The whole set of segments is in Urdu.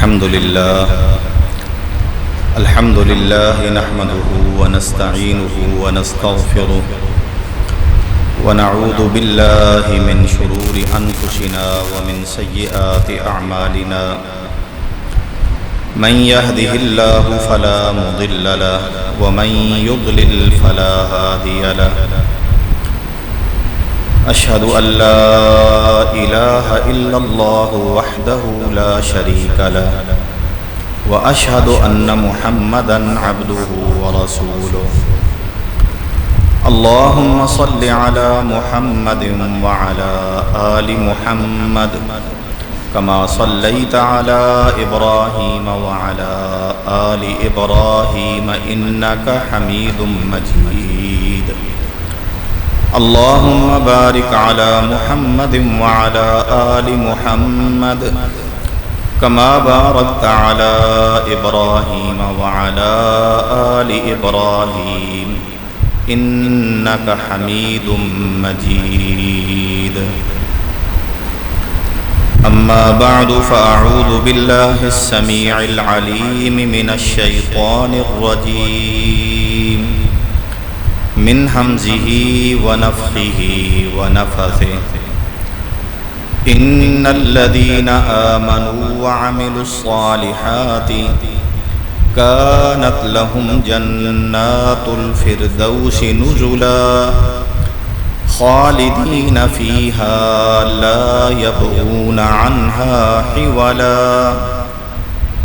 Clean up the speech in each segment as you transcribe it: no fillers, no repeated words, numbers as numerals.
الحمد لله نحمده ونستعينه ونستغفره ونعوذ بالله من شرور أنفسنا ومن سيئات أعمالنا من يهده الله فلا مضل له ومن يضلل فلا هادي له أشهد أن لا إله إلا الله وحده لا شريك له وأشهد أن محمدًا عبده ورسوله اللهم صل على محمد وعلى آل محمد كما صليت على إبراهيم وعلى آل إبراهيم إنك حميد مجيد اللهم بارك على محمد وعلى آل محمد كما باركت على إبراهيم وعلى آل إبراهيم إنك حميد مجيد أما بعد فأعوذ بالله السميع العليم من الشيطان الرجيم من همزه ونفخه ونفثه إن الذين آمنوا وعملوا الصالحات كانت لهم جنات الفردوس نزلا خالدين فيها لا يبغون عنها حولا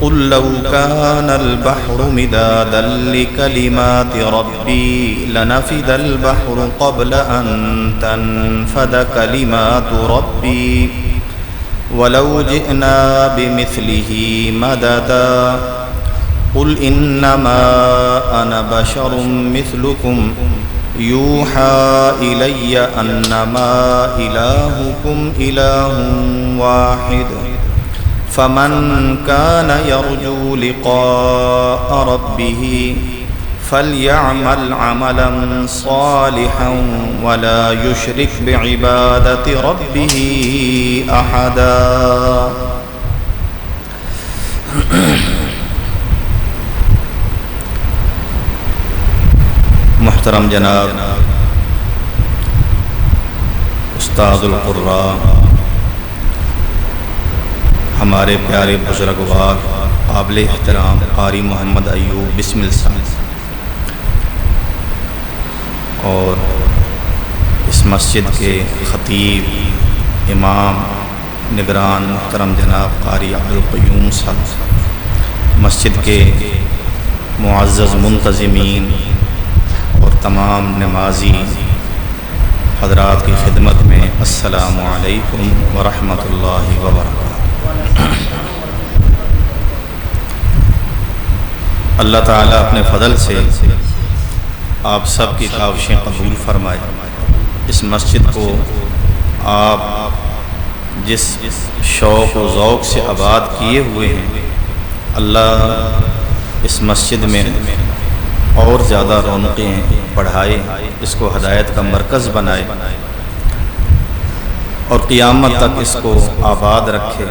قل لو كان البحر مدادا لكلمات ربي لنفد البحر قبل أن تنفد كلمات ربي ولو جئنا بمثله مددا قل إنما أنا بشر مثلكم يوحى إلي أنما إلهكم إله واحد فمن كان يرجو لقاء ربه فليعمل عملا صالحا ولا يشرك بعبادة ربه أحدا محترم جناب استاد القراء، ہمارے پیارے بزرگوار قابل احترام قاری محمد ایوب بسم اللہ اور اس مسجد کے خطیب امام نگران محترم جناب قاری عبدالقیوم صاحب، مسجد کے معزز منتظمین اور تمام نمازی حضرات کی خدمت میں السلام علیکم ورحمۃ اللہ وبرکاتہ۔ اللہ تعالیٰ اپنے فضل سے آپ سب کی کاوشیں قبول فرمائے۔ اس مسجد کو آپ جس شوق و ذوق سے آباد کیے ہوئے ہیں، اللہ اس مسجد میں اور زیادہ رونقیں بڑھائے، اس کو ہدایت کا مرکز بنائے اور قیامت تک اس کو آباد رکھے،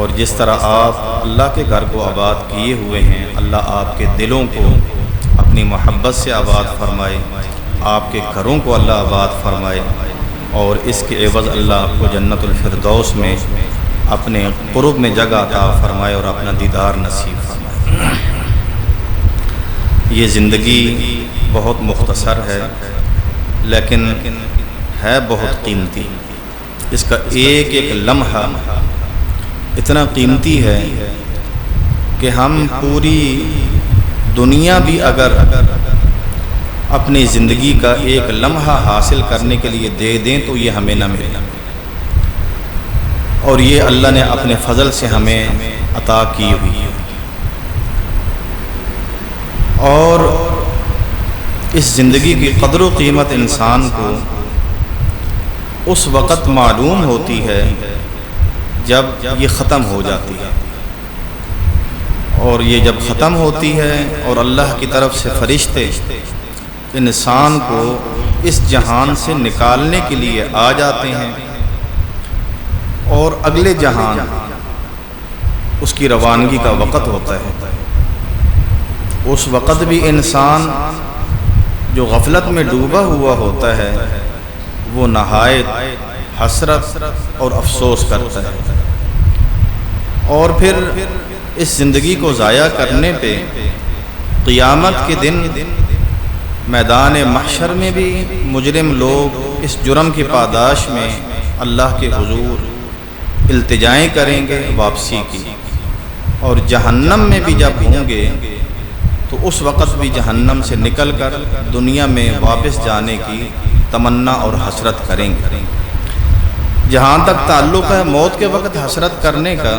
اور جس طرح آپ اللہ کے گھر کو آباد کیے ہوئے ہیں، اللہ آپ کے دلوں کو اپنی محبت سے آباد فرمائے، آپ کے گھروں کو اللہ آباد فرمائے، اور اس کے عوض اللہ آپ کو جنت الفردوس میں اپنے قرب میں جگہ عطا فرمائے اور اپنا دیدار نصیب فرمائے۔ یہ زندگی بہت مختصر ہے لیکن ہے بہت قیمتی، اس کا ایک ایک لمحہ اتنا قیمتی ہے کہ ہم پوری دنیا بھی اگر اپنی زندگی کا ایک لمحہ حاصل کرنے کے لیے دے دیں تو یہ ہمیں نہ ملے، اور یہ اللہ نے اپنے فضل سے ہمیں عطا کی ہوئی ہے۔ اور اس زندگی کی قدر و قیمت انسان کو اس وقت معلوم ہوتی ہے جب یہ ختم ہو جاتی ہے، اور یہ جب ختم ہوتی ہے اور اللہ کی طرف سے فرشتے انسان کو اس جہان سے نکالنے کے لیے آ جاتے ہیں اور اگلے جہان اس کی روانگی کا وقت ہوتا ہے۔ اس وقت بھی انسان جو غفلت میں ڈوبا ہوا ہوتا ہے وہ نہایت حسرت اور افسوس کرتا ہے، اور پھر اس زندگی کو ضائع کرنے پہ قیامت کے دن میدان محشر میں بھی مجرم لوگ اس جرم کی پاداش میں اللہ کے حضور التجائیں کریں گے واپسی کی، اور جہنم میں بھی جب ہوں گے تو اس وقت بھی جہنم سے نکل کر دنیا میں واپس جانے کی تمنا اور حسرت کریں گے۔ جہاں تک تعلق ہے موت کے وقت حسرت کرنے کا،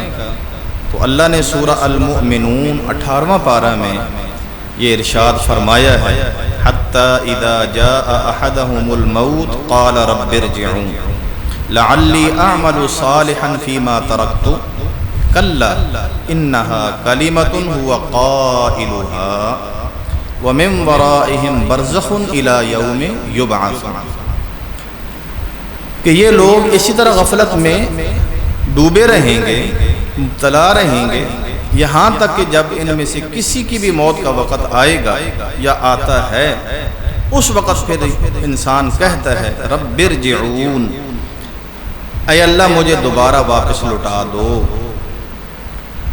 تو اللہ نے سورہ المؤمنون 18واں پارہ میں یہ ارشاد فرمایا ہے، حَتَّى إِذَا جَاءَ أَحَدَهُمُ الْمَوْتُ قَالَ رَبِّ ارْجِعُونِ لَعَلِّي أَعْمَلُ صَالِحًا فِي مَا تَرَكْتُ كَلَّا إِنَّهَا كَلِمَةٌ هُوَ قَائِلُهَا وَمِن وَرَائِهِمْ بَرْزَخٌ إِلَى يَوْمِ يُبْعَثُونَ۔ کہ یہ لوگ اسی طرح غفلت میں ڈوبے رہیں گے، مبتلا رہیں گے، یہاں تک کہ جب ان میں سے کسی کی بھی موت کا وقت آئے گا یا آتا ہے، اس وقت پھر انسان کہتا ہے رب ارجعون، اے اللہ مجھے دوبارہ واپس لوٹا دو،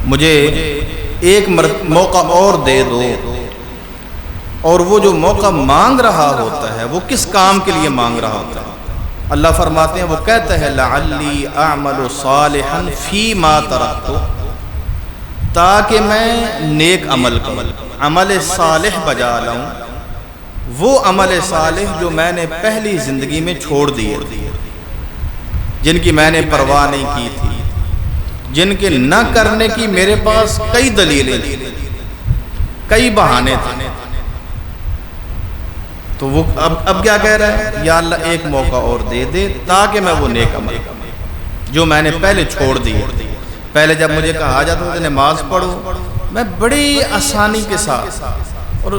مجھے ایک موقع اور دے دو۔ اور وہ جو موقع مانگ رہا ہوتا ہے وہ کس کام کے لیے مانگ رہا ہوتا ہے؟ اللہ فرماتے ہیں وہ کہتا ہے لعلی اعمل صالحا فیما ترکت، تاکہ میں نیک عمل کروں، عمل صالح بجا لاؤں، وہ عمل صالح جو میں نے پہلی زندگی میں چھوڑ دیے، جن کی میں نے پرواہ نہیں کی تھی، جن کے نہ کرنے کی میرے پاس کئی دلیلیں تھیں، کئی بہانے تھے۔ تو وہ اب کیا کہہ رہا ہے؟ یا اللہ ایک موقع اور دے دے تاکہ میں وہ نیک عمل جو میں نے پہلے چھوڑ دیے۔ پہلے جب مجھے کہا جاتا تھا نماز پڑھو، میں بڑی آسانی کے ساتھ اور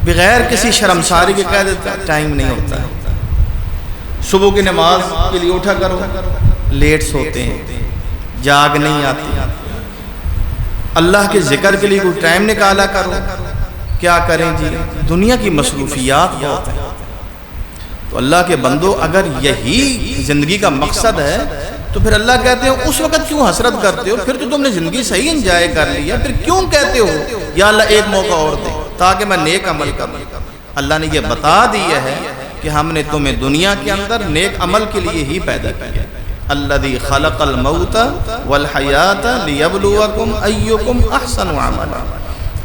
بغیر کسی شرمساری کے کہہ دیتا ٹائم نہیں ہوتا ہے، صبح کی نماز کے لیے اٹھا کرو، لیٹ سوتے ہیں، جاگ نہیں آتی، اللہ کے ذکر کے لیے کوئی ٹائم نکالا کرو، کیا کریں جی دنیا کی مصروفیات بہت ہیں۔ تو اللہ کے بندو اگر یہی زندگی کا مقصد ہے تو پھر اللہ کہتے ہیں اس وقت کیوں حسرت کرتے ہو؟ پھر تو تم نے زندگی صحیح انجوائے کر لی ہے، پھر کیوں کہتے ہو یا اللہ ایک موقع اور دے تاکہ میں نیک عمل کروں؟ اللہ نے یہ بتا دیا ہے کہ ہم نے تمہیں دنیا کے اندر نیک عمل کے لیے ہی پیدا کیا، الذی خلق الموت والحیات لیبلوکم ایکم احسن عملا۔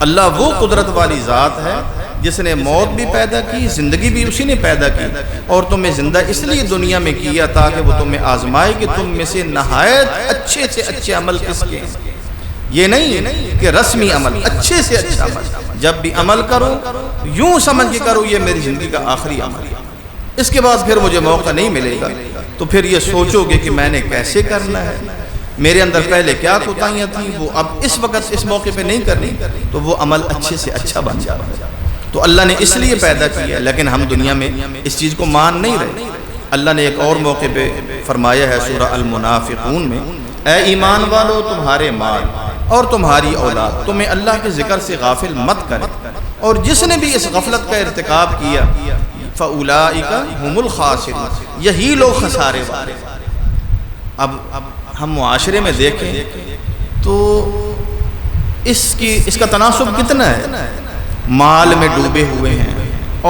اللہ وہ قدرت والی ذات ہے جس نے موت بھی پیدا کی، زندگی بھی اسی نے پیدا کی، اور تمہیں زندہ اس لیے دنیا میں کیا تاکہ وہ تمہیں آزمائے کہ تم میں سے نہایت اچھے سے اچھے عمل کس کے ہیں۔ یہ نہیں کہ رسمی عمل، اچھے سے اچھا عمل، جب بھی عمل کرو یوں سمجھ کے کرو یہ میری زندگی کا آخری عمل ہے، اس کے بعد پھر مجھے موقع نہیں ملے گا، تو پھر یہ سوچو گے کہ میں نے کیسے کرنا ہے، میرے اندر پہلے کیا کوتاہیاں تھیں وہ اب اس وقت اس موقع پہ نہیں کرنی، تو وہ عمل اچھے سے اچھا بن جاتا ہے۔ تو اللہ نے اس لیے پیدا کیا، لیکن ہم دنیا میں اس چیز کو مان نہیں رہے۔ اللہ نے ایک اور موقع پہ فرمایا ہے سورہ المنافقون میں، اے ایمان والو تمہارے مال اور تمہاری اولاد تمہیں اللہ کے ذکر سے غافل مت کرے، اور جس نے بھی اس غفلت کا ارتکاب کیا فَأُولَئِكَ هُمُ الْخَاسِرُونَ، یہی لوگ خسارے والے۔ اب ہم معاشرے میں دیکھیں تو اس کا تناسب کتنا ہے، مال میں ڈوبے ہوئے ہیں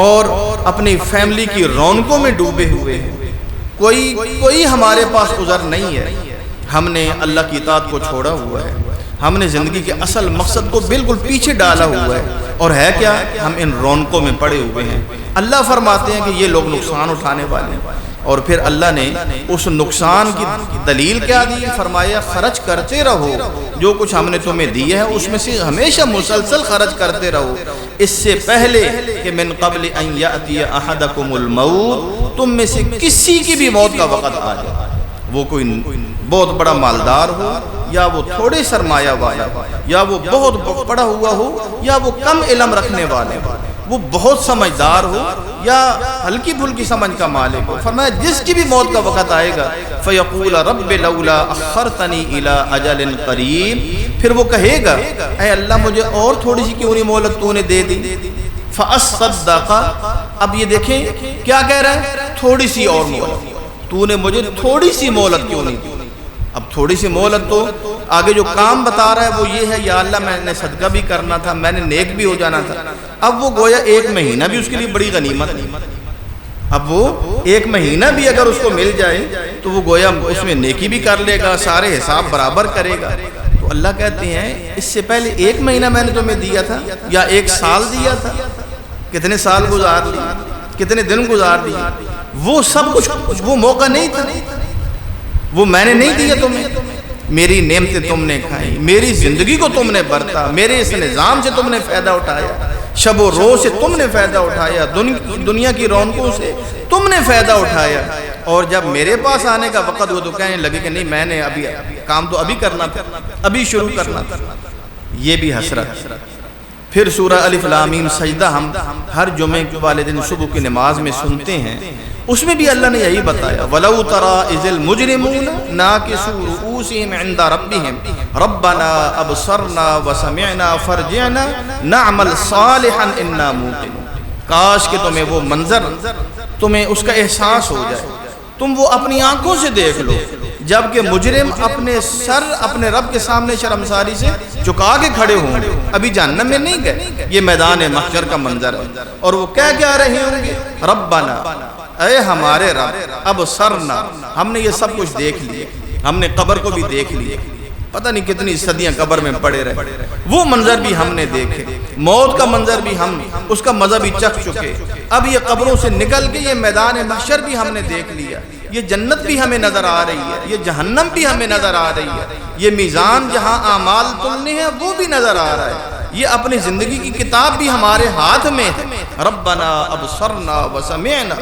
اور اپنی فیملی کی رونقوں میں ڈوبے ہوئے ہیں، کوئی ہمارے پاس عذر نہیں ہے، ہم نے اللہ کی اطاعت کو چھوڑا ہوا ہے، ہم نے زندگی کے اصل مقصد کو بالکل پیچھے ڈالا ہوا ہے، اور ہے کیا، ہم ان رونقوں میں پڑے ہوئے ہیں۔ اللہ فرماتے ہیں کہ یہ لوگ نقصان اٹھانے والے ہیں، اور پھر اللہ نے اس نقصان کی دلیل کیا دی؟ فرمایا خرچ کرتے رہو، جو کچھ ہم نے تمہیں دیا ہے اس میں سے ہمیشہ مسلسل خرچ کرتے رہو، اس سے پہلے کہ من قبل ان یأتی احدکم الموت، تم میں سے کسی کی بھی موت کا وقت آ جائے، وہ کوئی بہت بڑا مالدار ہو یا وہ تھوڑے سرمایہ والا، یا وہ بہت پڑا ہوا ہو یا وہ کم علم رکھنے والے، وہ بہت سمجھدار ہو یا ہلکی پھلکی سمجھ کا مالک ہو. فرمایا جس کی بھی موت کا وقت آئے گا فیقول رب لولا اخرتنی الی اجل قریب، پھر وہ کہے گا اے اللہ مجھے اور تھوڑی سی کیوں نہیں مہلت تو نے دے دی. فاصدق، اب یہ دیکھیں کیا کہہ رہا ہے، تھوڑی سی اور مہلت، تو نے مجھے تھوڑی سی مہلت کیوں نہیں دی. اب تھوڑی سی مہلت تو آگے جو کام بتا رہا ہے وہ یہ ہے یا اللہ میں نے صدقہ بھی کرنا تھا، میں نے نیک بھی ہو جانا تھا. اب وہ گویا 1 مہینہ بھی اس کے لیے بڑی غنیمت نہیں. اب وہ 1 مہینہ بھی اگر اس کو مل جائے تو وہ گویا اس میں نیکی بھی کر لے گا، سارے حساب برابر کرے گا. تو اللہ کہتے ہیں اس سے پہلے 1 مہینہ میں نے تمہیں دیا تھا یا 1 سال دیا تھا، کتنے سال گزار لیے، کتنے دن گزار لیے، وہ سب کچھ وہ موقع نہیں تھا، وہ میں نے نہیں دیا تمہیں. میری نعمتیں تم نے کھائی، میری زندگی کو تم نے برتا، میرے اس نظام سے تم نے فائدہ اٹھایا، شب و روز سے تم نے فائدہ اٹھایا، دنیا کی رونقوں سے تم نے فائدہ اٹھایا. اور جب میرے پاس آنے کا وقت ہوا تو کہنے لگے کہ نہیں میں نے ابھی کام تو ابھی کرنا تھا، ابھی شروع کرنا تھا. یہ بھی حسرت. پھر سورہ الف لام میم سجدہ ہم ہر جمعے والے دن صبح کی نماز میں سنتے ہیں، اس میں بھی اللہ نے یہی بتایا وَلَوْ تَرَى إِذِ الْمُجْرِمُونَ نَاكِسُو رُؤُوسِهِمْ عِنْدَ رَبِّهِمْ رَبَّنَا أَبْصَرْنَا وَسَمِعْنَا فَارْجِعْنَا نَعْمَلْ صَالِحًا إِنَّا مُوقِنُونَ. کاش کہ تمہیں وہ منظر، تمہیں اس کا احساس ہو جائے، تم وہ اپنی آنکھوں سے دیکھ لو جبکہ مجرم اپنے سر اپنے رب کے سامنے شرمساری سے جھکا کے کھڑے ہوں گے، ابھی جہنم میں نہیں گئے. یہ میدان محشر کا منظر ہے. اور وہ کیا رہے ہوں گے، ربنا اے ہمارے رب، اب سرنا، ہم نے یہ سب کچھ دیکھ لیا، ہم نے قبر کو بھی دیکھ لیا، پتہ نہیں کتنی صدیاں قبر میں پڑے رہے، وہ منظر بھی ہم نے دیکھے، موت کا منظر بھی ہم اس کا مزہ بھی چکھ چکے. اب یہ قبروں سے نکل کے یہ میدان محشر بھی ہم نے دیکھ لیا، یہ جنت بھی ہمیں نظر آ رہی ہے، یہ جہنم بھی ہمیں نظر آ رہی ہے، یہ میزان جہاں اعمال تلنے ہیں وہ بھی نظر آ رہا ہے، یہ اپنی زندگی کی کتاب بھی ہمارے ہاتھ میں ہے. ربنا ابصرنا وسمعنا،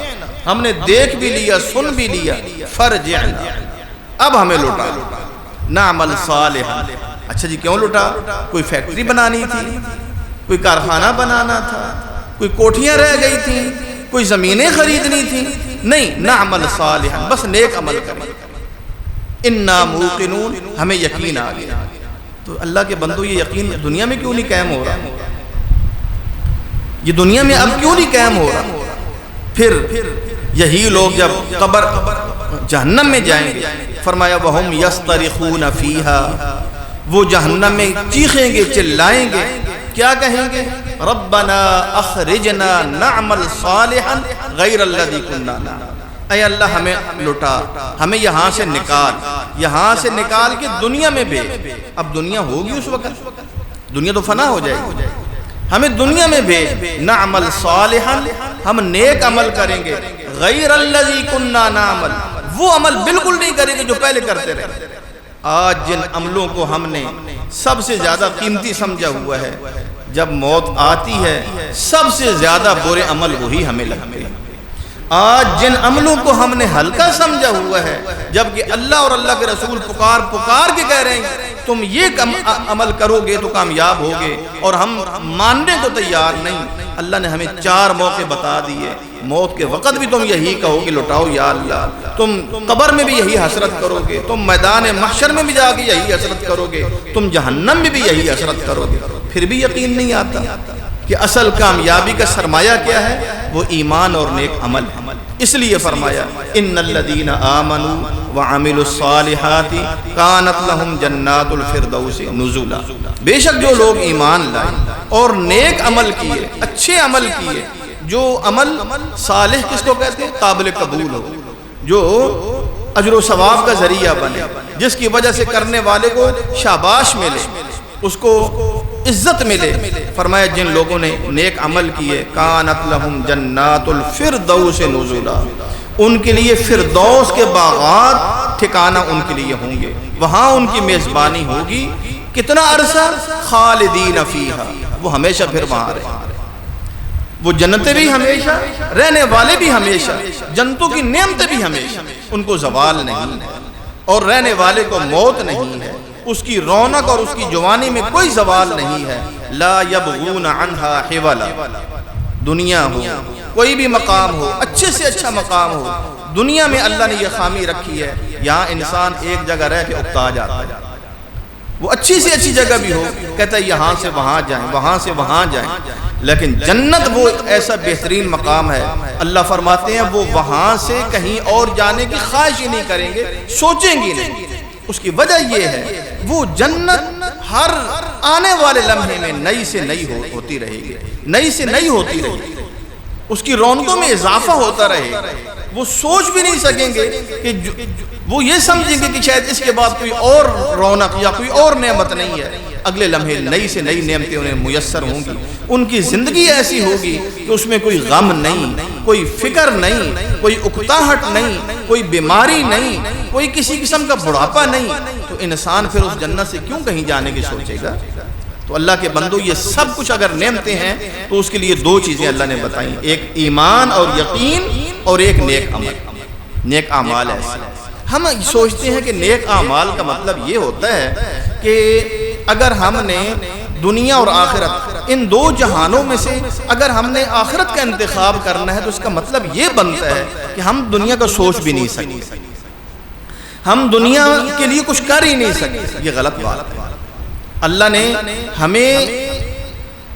ہم نے دیکھ بھی لیا، سن بھی لیا، فرجعنا، اب ہمیں لوٹا نعمل صالحا. اچھا جی کیوں لوٹا؟ کوئی فیکٹری بنانی تھی، کوئی کارخانہ بنانا تھا، کوئی کوٹھیاں رہ گئی تھیں، کوئی زمینیں خریدنی تھیں، نہیں، نعمل صالحا، بس نیک عمل کریں. انا موقنون، ہمیں یقین آ گیا. تو اللہ کے بندو یہ یقین دنیا میں کیوں نہیں قائم ہو رہا؟ یہ دنیا میں اب کیوں نہیں قائم ہو رہا؟ پھر یہی لوگ جب قبر جہنم میں جائیں گے، فرمایا وَهُمْ يَسْتَرِخُونَ فِيهَا، وہ جہنم میں چیخیں گے، چلائیں گے، کیا کہیں گے؟ ربنا اخرجنا نعمل صالحا غیر الذی كنا نعمل، اے اللہ ہمیں لٹا، ہمیں یہاں سے نکال کے دنیا میں بھیج. اب دنیا ہوگی اس وقت، دنیا تو فنا ہو جائے گی، ہمیں دنیا میں بھیج، نعمل صالحا، ہم نیک عمل کریں گے، غیر الذی كنا نعمل، وہ عمل بالکل نہیں کریں گے جو پہلے کرتے رہے. آج جن عملوں کو ہم نے سب سے زیادہ قیمتی سمجھا ہوا ہے، جب موت آتی ہے سب سے زیادہ برے عمل وہی ہمیں لگتے ہیں. آج جن عملوں کو ہم نے ہلکا سمجھا ہوا ہے، جبکہ اللہ اور اللہ کے رسول پکار کے کہہ رہے ہیں تم یہ عمل کرو گے تو کامیاب ہوگے، اور ہم ماننے کو تیار نہیں. اللہ نے ہمیں 4 موقع بتا دیے، موت کے وقت بھی تم یہی کہو گے لوٹاؤ یا اللہ، تم قبر میں بھی یہی حسرت کرو گے، تم میدان محشر میں بھی جا کے یہی حسرت کرو گے، تم جہنم میں بھی یہی حسرت کرو گے. پھر بھی یقین نہیں آتا کہ اصل کامیابی کا سرمایہ کیا ہے، وہ ایمان اور نیک عمل ہے. اس لیے فرمایا ان الذین آمنوا وعملوا الصالحات کانت لهم جنات الفردوس نزلا، بے شک جو لوگ ایمان لائے اور نیک عمل کیے، اچھے عمل کیے، جو عمل صالح کس کو کہتے ہیں؟ قابل قبول ہو، جو اجر و ثواب کا ذریعہ بنے، جس کی وجہ سے کرنے والے کو شاباش ملے، اس کو عزت ملے. فرمایا جن لوگوں نے نیک عمل کیے، کانت لہم جنات الفردوس نزلا، ان کے لیے فردوس کے باغات ٹھکانہ ان کے لیے ہوں گے، وہاں ان کی میزبانی ہوگی. کتنا عرصہ؟ خالدین فیہا، وہ ہمیشہ پھر وہاں رہیں. وہ جنتیں بھی ہمیشہ، رہنے والے بھی ہمیشہ، جنتوں کی نعمتیں بھی ہمیشہ، ان کو زوال نہیں ہے، اور رہنے والے کو موت نہیں ہے، اس کی رونق اور اس کی جوانی میں کوئی زوال نہیں ہے. لا یبغون عنہا حولا، دنیا ہو، کوئی بھی مقام ہو، اچھے سے اچھا مقام ہو، دنیا میں اللہ نے یہ خامی رکھی ہے، یہاں انسان ایک جگہ رہ کے اکتا جاتا ہے۔ وہ اچھی سے اچھی جگہ بھی ہو، کہتا ہے یہاں سے وہاں جائیں، وہاں سے وہاں جائیں، لیکن جنت وہ ایسا بہترین مقام ہے، اللہ فرماتے ہیں وہ وہاں سے کہیں اور جانے کی خواہش ہی نہیں کریں گے، سوچیں گے نہیں۔ اس کی وجہ یہ ہے وہ جنت ہر آنے والے لمحے میں نئی سے نئی ہوتی رہے گی، نئی سے نئی ہوتی رہے گی، اس کی رونقوں میں اضافہ ہوتا رہے گا۔ وہ سوچ بھی نہیں سکیں گے کہ وہ یہ سمجھیں گے کہ شاید اس کے بعد کوئی اور رونق یا کوئی اور نعمت نہیں ہے، اگلے لمحے نئی سے نئی نعمتیں انہیں میسر ہوں گی۔ ان کی زندگی ایسی ہوگی کہ اس میں کوئی غم نہیں، کوئی فکر نہیں، کوئی اکتاہٹ نہیں، کوئی بیماری نہیں، کوئی کسی قسم کا بڑھاپا نہیں، تو انسان پھر اس جنت سے کیوں کہیں جانے کی سوچے گا؟ تو اللہ کے بندو یہ سب کچھ اگر نعمتیں ہیں تو اس کے لیے دو چیزیں اللہ نے بتائیں، ایک ایمان اور یقین، اور ایک نیک عمل، نیک اعمال ایسے۔ ہم سوچتے ہیں کہ نیک اعمال کا مطلب یہ ہوتا ہے کہ اگر ہم نے دنیا اور آخرت ان دو جہانوں میں سے اگر ہم نے آخرت کا انتخاب کرنا ہے تو اس کا مطلب یہ بنتا ہے کہ ہم دنیا کا سوچ بھی نہیں سکتے، ہم دنیا کے لیے کچھ کر ہی نہیں سکتے۔ یہ غلط بات ہے۔ اللہ نے ہمیں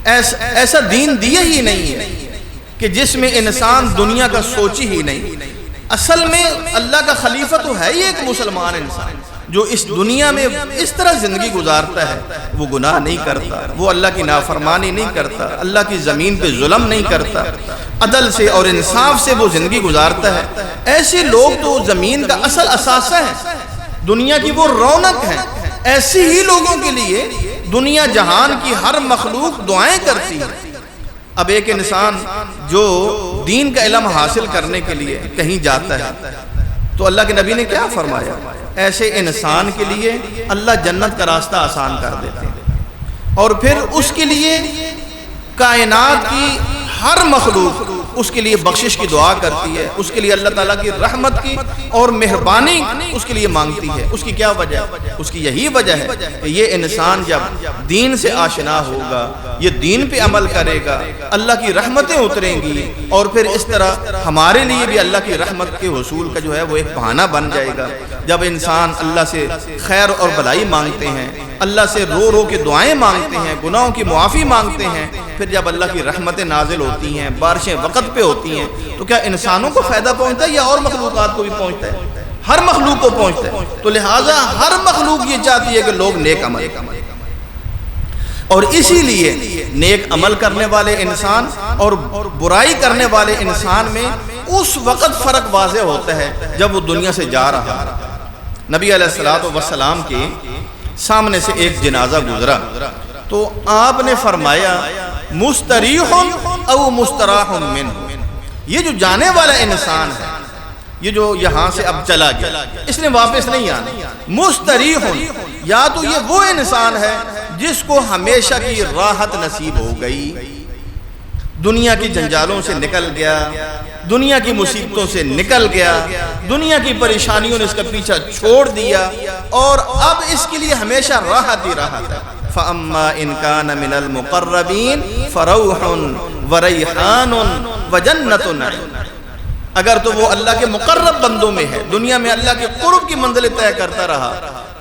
ایسا دین دیا ہی نہیں ہے کہ جس میں انسان دنیا کا سوچی ہی نہیں۔ اصل میں اللہ کا خلیفہ تو ہے ہی ایک مسلمان انسان جو اس دنیا میں اس طرح زندگی گزارتا ہے، وہ گناہ نہیں کرتا، وہ اللہ کی نافرمانی نہیں کرتا، اللہ کی زمین پہ ظلم نہیں کرتا، عدل سے اور انصاف سے وہ زندگی گزارتا ہے۔ ایسے لوگ تو زمین کا اصل اثاثہ ہیں، دنیا کی وہ رونق ہیں۔ ایسے ہی لوگوں کے لیے دنیا جہان کی ہر مخلوق دعائیں کرتی ہے۔ اب ایک انسان جو دین کا علم حاصل کرنے کے لیے کہیں جاتا ہے تو اللہ کے نبی نے کیا فرمایا؟ ایسے انسان کے لیے اللہ جنت کا راستہ آسان کر دیتے ہیں، اور پھر اس کے لیے کائنات کی ہر مخلوق اس کے لیے بخشش کی دعا کرتی ہے، اس کے لیے اللہ تعالیٰ کی رحمت کی اور مہربانی اس کے لیے مانگتی ہے۔ اس کی کیا وجہ ہے؟ اس کی یہی وجہ ہے کہ یہ انسان جب دین سے آشنا ہوگا، یہ دین پہ عمل کرے گا، اللہ کی رحمتیں اتریں گی، اور پھر اس طرح ہمارے لیے بھی اللہ کی رحمت کے حصول کا جو ہے وہ ایک بہانہ بن جائے گا۔ جب انسان اللہ سے خیر اور بھلائی مانگتے ہیں، اللہ سے رو رو کے دعائیں مانگتے ہیں، گناہوں کی معافی مانگتے ہیں، پھر جب اللہ کی رحمتیں نازل ہوتی ہیں، بارشیں وقت پہ ہوتی ہیں، تو کیا انسانوں کو فائدہ پہنچتا ہے یا اور مخلوقات کو بھی پہنچتا ہے؟ ہر مخلوق کو پہنچتا ہے۔ تو لہٰذا ہر مخلوق یہ چاہتی ہے کہ لوگ نیک عمل کریں، اور اسی لیے نیک عمل کرنے والے انسان اور برائی کرنے والے انسان میں اس وقت فرق واضح ہوتا ہے جب وہ دنیا سے جا رہا ہے۔ نبی علیہ السلام کے سامنے سے ایک جنازہ گزرا تو آپ نے فرمایا مستریح او مستراح منہ، یہ جو جانے والا انسان ہے، یہ جو یہاں سے اب چلا گیا، اس نے واپس نہیں آنا۔ مستریح، یا تو یہ وہ انسان ہے جس کو ہمیشہ کی راحت نصیب ہو گئی، دنیا کی جنجالوں سے نکل گیا، دنیا کی مصیبتوں سے نکل گیا، دنیا کی پریشانیوں نے اس کا پیچھا چھوڑ دیا، اور اب اس کے لیے ہمیشہ راحت ہی راحت ہے۔ فَأَمَّا إِن كَانَ مِنَ الْمُقَرَّبِينَ فَرَوْحٌ وَرَيْحَانٌ وَجَنَّةُ نَعِيمٍ، اگر تو وہ اللہ کے مقرب بندوں میں ہے، دنیا میں اللہ کے قرب کی منزل طے کرتا رہا،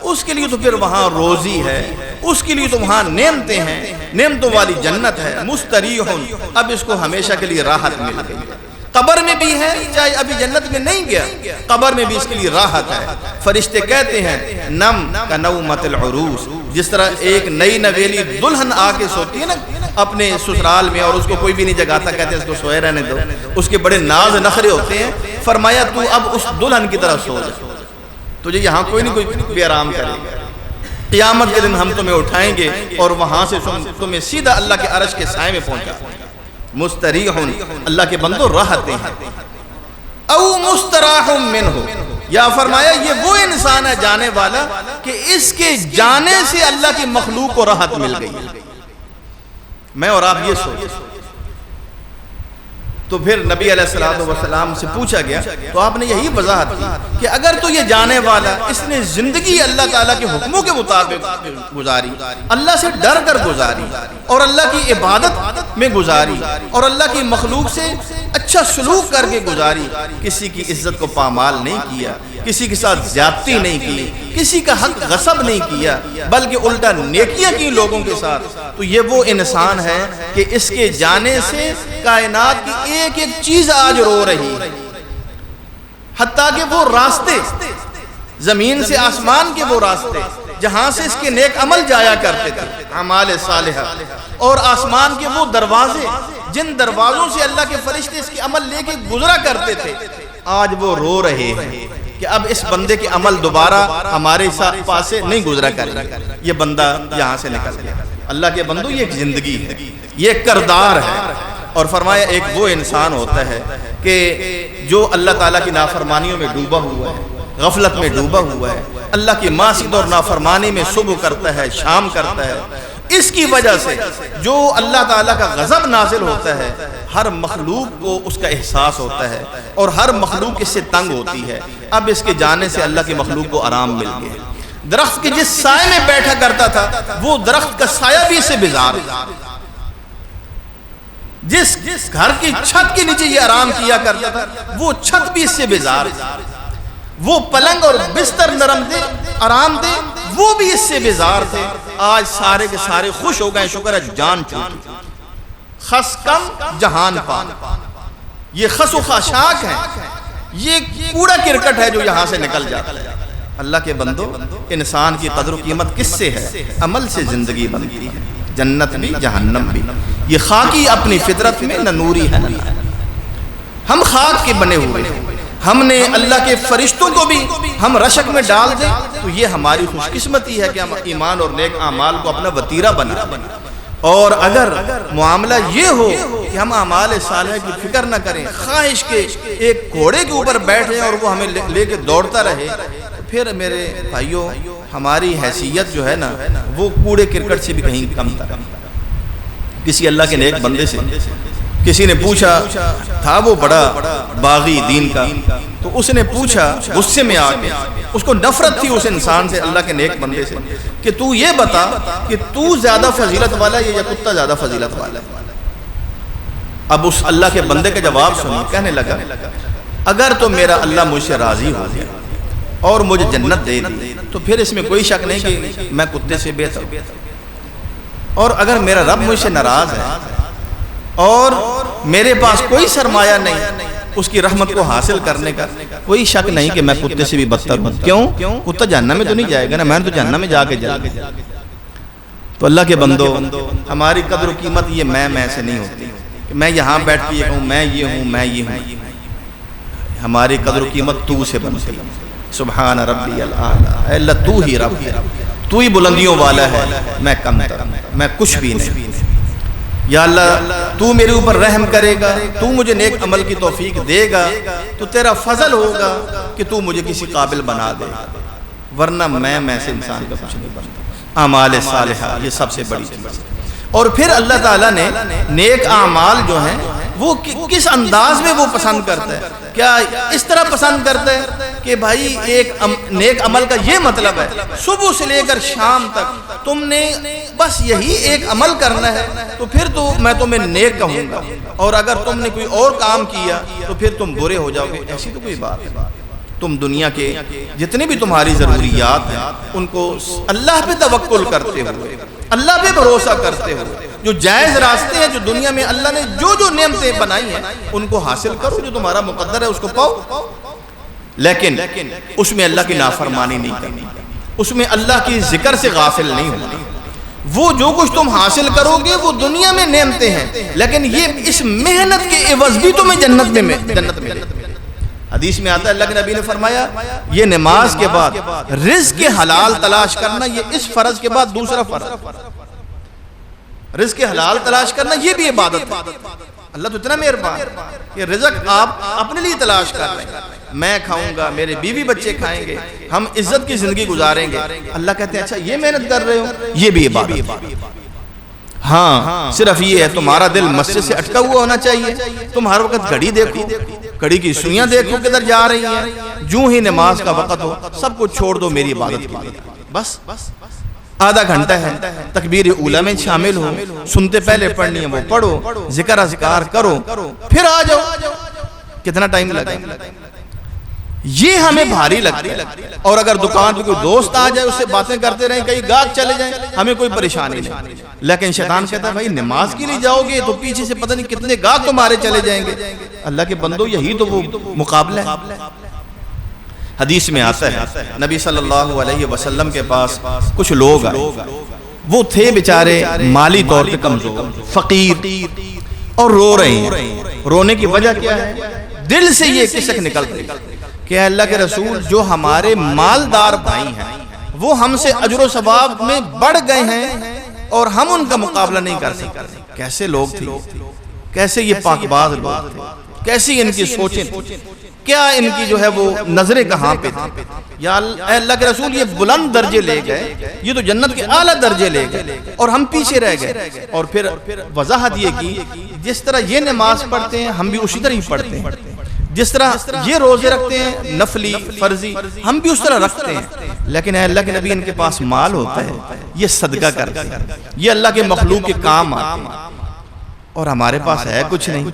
اس کے لیے تو پھر وہاں روزی ہے، اس کے لیے تو وہاں نعمتیں ہیں، نعمتوں والی جنت ہے۔ مستریح، اب اس کو ہمیشہ کے لیے راحت مل گئی، قبر میں بھی ہے، چاہے ابھی جنت میں نہیں گیا، قبر میں بھی اس کے لیے راحت ہے۔ فرشتے کہتے ہیں نم کا نومت العروس، جس طرح ایک نئی نویلی دلہن آ کے سوتی ہے نا اپنے سسرال میں، اور اس کو کوئی بھی نہیں جگاتا، کہتے ہیں اس کو سوئے رہنے دو، اس کے بڑے ناز نخرے ہوتے ہیں۔ فرمایا تو اب اس دلہن کی طرح سو جا، تجھے یہاں کوئی نہیں کوئی بھی آرام کرے گا، قیامت کے دن ہم تمہیں اٹھائیں گے اور وہاں سے تمہیں سیدھا اللہ کے عرش کے سائے میں پہنچا۔ مستریح، اللہ کے بندوں راحتیں ہیں۔ او مستراح منہ، یا فرمایا یہ وہ انسان ہے جانے والا کہ اس کے جانے سے اللہ کی مخلوق کو راحت مل گئی۔ میں اور آپ یہ سوچ، تو پھر نبی علیہ السلام سے پوچھا گیا تو آپ نے یہی وضاحت کی کہ اگر تو یہ جانے والا اس نے زندگی اللہ تعالیٰ کے حکموں کے مطابق گزاری، اللہ سے ڈر کر گزاری اور اللہ کی عبادت میں گزاری اور اللہ کی مخلوق سے اچھا سلوک کر کے گزاری، کسی کی عزت کو پامال نہیں کیا، کسی کے ساتھ زیادتی نہیں کی، کسی کا حق غصب نہیں کیا، بلکہ الٹا نیکیاں کی لوگوں کے ساتھ، تو یہ وہ انسان ہے کہ اس کے جانے سے کائنات کی ایک ایک چیز آج رو رہی ہے، حتیٰ کہ وہ راستے زمین سے آسمان کے وہ راستے جہاں سے اس کے نیک عمل جایا کرتے تھے، اعمال صالحہ، اور آسمان کے وہ دروازے جن دروازوں سے اللہ کے فرشتے اس کے عمل لے کے گزرا کرتے تھے، آج وہ رو رہے ہیں کہ اب اس بندے کے عمل دوبارہ ہمارے پاس سے نہیں گزرا کرے، یہ بندہ یہاں سے نکل گیا۔ اللہ کے بندو، یہ ایک زندگی ہے، یہ ایک کردار ہے، اور فرمایا ایک وہ انسان ہوتا ہے کہ جو اللہ تعالیٰ کی نافرمانیوں میں ڈوبا ہوا ہے، غفلت میں ڈوبا ہوا ہے، اللہ کی معصیت اور نافرمانی میں صبح کرتا ہے، شام کرتا ہے، اس کی وجہ سے جو اللہ تعالیٰ کا غضب نازل ہوتا ہے، ہر مخلوق کو اس کا احساس ہوتا ہے اور ہر مخلوق اس سے تنگ ہوتی ہے۔ اب اس کے جانے سے اللہ کی مخلوق کو آرام مل گیا۔ درخت کے جس سائے میں بیٹھا کرتا تھا وہ درخت کا سایہ بھی اس سے بیزار ہے، جس گھر کی چھت کے نیچے یہ آرام کیا کرتا تھا وہ چھت بھی اس سے بیزار ہے، وہ پلنگ اور بستر نرم دے آرام دے وہ بھی اس سے بیزار تھے، آج سارے کے سارے خوش ہو گئے، شکر ہے جان چھوٹی، خس کم جہان پان، یہ خس و خاشاک ہے، یہ کوڑا کرکٹ ہے جو یہاں سے نکل جاتا ہے۔ اللہ کے بندو، انسان کی قدر و قیمت کس سے ہے؟ عمل سے زندگی بنتی ہے، جنت بھی جہنم بھی، یہ خاکی اپنی فطرت میں نہ نوری ہے نہ، ہم خاک کے بنے ہوئے ہیں، ہم نے اللہ کے فرشتوں کو بھی ہم رشک میں ڈال دیں تو یہ ہماری خوش قسمتی ہے کہ ہم ایمان اور نیک اعمال کو اپنا وتیرہ بنا، اور اگر معاملہ یہ ہو کہ ہم اعمال صالحہ کی فکر نہ کریں، خواہش کے ایک گھوڑے کے اوپر بیٹھ جائیں اور وہ ہمیں لے کے دوڑتا رہے، پھر میرے بھائیوں ہماری حیثیت جو ہے نا وہ کوڑے کرکٹ سے بھی کہیں کم تر۔ کسی اللہ کے نیک بندے سے کسی نے پوچھا تھا، وہ بڑا باغی دین کا، تو اس نے پوچھا غصے میں آ کے، اس کو نفرت تھی اس انسان سے، اللہ کے نیک بندے سے، کہ تو یہ بتا کہ تو زیادہ فضیلت والا ہے یا کتا زیادہ فضیلت والا ہے؟ اب اس اللہ کے بندے کا جواب سنو، کہنے لگا اگر تو میرا اللہ مجھ سے راضی ہو گیا اور مجھے جنت دے دی تو پھر اس میں کوئی شک نہیں کہ میں کتے سے بہتر ہوں، اور اگر میرا رب مجھ سے ناراض ہے اور میرے پاس کوئی سرمایہ نہیں اس کی رحمت کو حاصل کرنے کا، کوئی شک نہیں کہ میں کتے سے بھی بدتر ہوں۔ کیوں؟ کتا جہنم میں تو نہیں جائے گا نا، میں نے تو جہنم میں جا کے جائے گا۔ تو اللہ کے بندو، ہماری قدر و قیمت یہ میں سے نہیں ہوتی کہ میں یہاں بیٹھ کے یہ کہوں میں یہ ہوں میں یہ ہوں، ہماری قدر و قیمت تو سے بنتی۔ سبحان ربی الاعلی، اے اللہ تو ہی رب ہے، تو ہی بلندیوں والا ہے، میں کم تر، میں کچھ بھی نہیں۔ یا اللہ تو میرے اوپر رحم کرے گا، تو مجھے نیک عمل کی توفیق دے گا تو تیرا فضل ہوگا کہ تو مجھے کسی قابل بنا دے گا، ورنہ میں سے انسان کا کچھ نہیں بنتا۔ اعمال صالحہ یہ سب سے بڑی چیز ہے۔ اور پھر اللہ تعالیٰ نے نیک اعمال جو ہیں وہ کس انداز میں وہ پسند کرتا ہے؟ کیا اس طرح پسند کرتا ہے کہ بھائی ایک نیک عمل کا یہ مطلب ہے صبح سے لے کر شام تک تم نے بس یہی ایک عمل کرنا ہے تو پھر تو میں تمہیں نیک کہوں گا، اور اگر تم نے کوئی اور کام کیا تو پھر تم برے ہو جاؤ گے؟ ایسی تو کوئی بات ہے۔ تم دنیا کے جتنے بھی تمہاری ضروریات ہیں ان کو اللہ پہ توکل کرتے ہوئے، اللہ پہ بھروسہ کرتے ہوئے، جو جائز راستے ہیں جو دنیا میں اللہ نے جو نعمتیں بنائی ہیں ان کو حاصل کرو، جو تمہارا مقدر ہے اس کو پاؤ، لیکن اس میں اللہ کی نافرمانی نہیں کرنی، اس میں اللہ کی ذکر سے غافل نہیں ہونا۔ وہ جو کچھ تم حاصل کرو گے وہ دنیا میں نعمتیں ہیں، لیکن یہ اس محنت کے عوض بھی تمہیں جنت میں حدیث میں آتا ہے اللہ کے نبی نے فرمایا یہ نماز کے بعد رزق حلال تلاش کرنا، یہ اس فرض کے بعد دوسرا فرض، رزق حلال تلاش کرنا یہ بھی عبادت ہے۔ اللہ تو اتنا مہربان کہ رزق آپ اپنے لیے تلاش کر رہے ہیں، میں کھاؤں گا، میرے بیوی بچے کھائیں گے، ہم عزت کی زندگی گزاریں گے، اللہ کہتے ہیں اچھا یہ محنت کر رہے ہو، یہ بھی عبادت ہے۔ ہاں صرف یہ ہے تمہارا دل مسجد سے اٹکا ہوا ہونا چاہیے. تم ہر وقت گھڑی دیکھو, گھڑی کی سوئیاں دیکھو کدھر جا رہی ہیں. جو ہی نماز کا وقت ہو سب کچھ چھوڑ دو میری عبادت کے لیے. بس آدھا گھنٹہ ہے, تکبیر اولیٰ میں شامل ہو, سنتے پہلے پڑھنی ہے وہ پڑھو, ذکر اذکار کرو, پھر آ جاؤ. کتنا ٹائم لگے؟ یہ ہمیں بھاری لگتا ہے. اور اگر دکان پہ کوئی دوست آ جائے اس سے باتیں کرتے رہیں, کئی گاہک چلے جائیں, ہمیں کوئی پریشانی نہیں. لیکن شیطان کہتا ہے بھائی نماز کے لیے جاؤ گے تو پیچھے سے پتہ نہیں کتنے گاہک تمہارے چلے جائیں گے. اللہ کے بندو یہی تو وہ مقابلہ ہے. حدیث میں آتا ہے نبی صلی اللہ علیہ وسلم کے پاس کچھ لوگ آئے, وہ تھے بیچارے مالی طور پہ کمزور, فقیر, اور رو رہے ہیں. رونے کی وجہ کیا ہے؟ دل سے یہ کسک نکل رہی کہ اللہ کے رسول جو ہمارے مالدار بھائی ہیں وہ ہم سے اجر و ثواب میں بڑھ گئے ہیں اور ہم ان کا مقابلہ نہیں کر سکتے. کیسے لوگ تھے, کیسے یہ پاک باز لوگ تھے, کیسی ان کی سوچیں تھیں, کیا ان کی جو ہے وہ نظریں کہاں پہ تھیں. یا اللہ کے رسول یہ بلند درجے لے گئے, یہ تو جنت کے اعلیٰ درجے لے گئے اور ہم پیچھے رہ گئے. اور پھر وضاحت یہ کی جس طرح یہ نماز پڑھتے ہیں ہم بھی اسی طرح ہی پڑھتے ہیں, جس طرح یہ روزے رکھتے ہیں نفلی فرضی ہم بھی اس طرح رکھتے ہیں. لیکن اے اللہ کے نبی ان کے پاس مال ہوتا ہے, یہ صدقہ کرتے ہیں, یہ اللہ کے مخلوق کے کام آتے ہیں, اور ہمارے پاس ہے کچھ نہیں,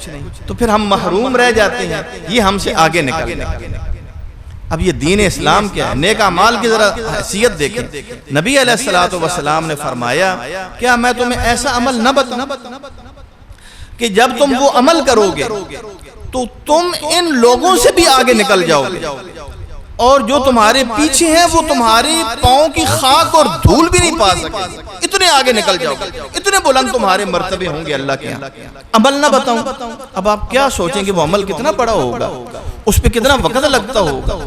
تو پھر ہم محروم رہ جاتے ہیں. یہ ہم سے آگے نکل گئے. اب یہ دین اسلام کیا ہے؟ نیک اعمال کی ذرا حیثیت دیکھیں. نبی علیہ الصلوۃ والسلام نے فرمایا کیا میں تمہیں ایسا عمل نہ بتاؤں کہ جب تم وہ عمل کرو گے تو تم ان لوگوں سے بھی آگے نکل جاؤ گے, اور جو تمہارے پیچھے ہیں وہ تمہاری پاؤں کی خاک اور دھول بھی نہیں پا سکے. اتنے آگے نکل جاؤ گے, اتنے بلند تمہارے مرتبے ہوں گے اللہ کے یہاں. عمل نہ بتاؤں, اب آپ کیا سوچیں کہ وہ عمل کتنا بڑا ہوگا, اس پہ کتنا وقت لگتا ہوگا.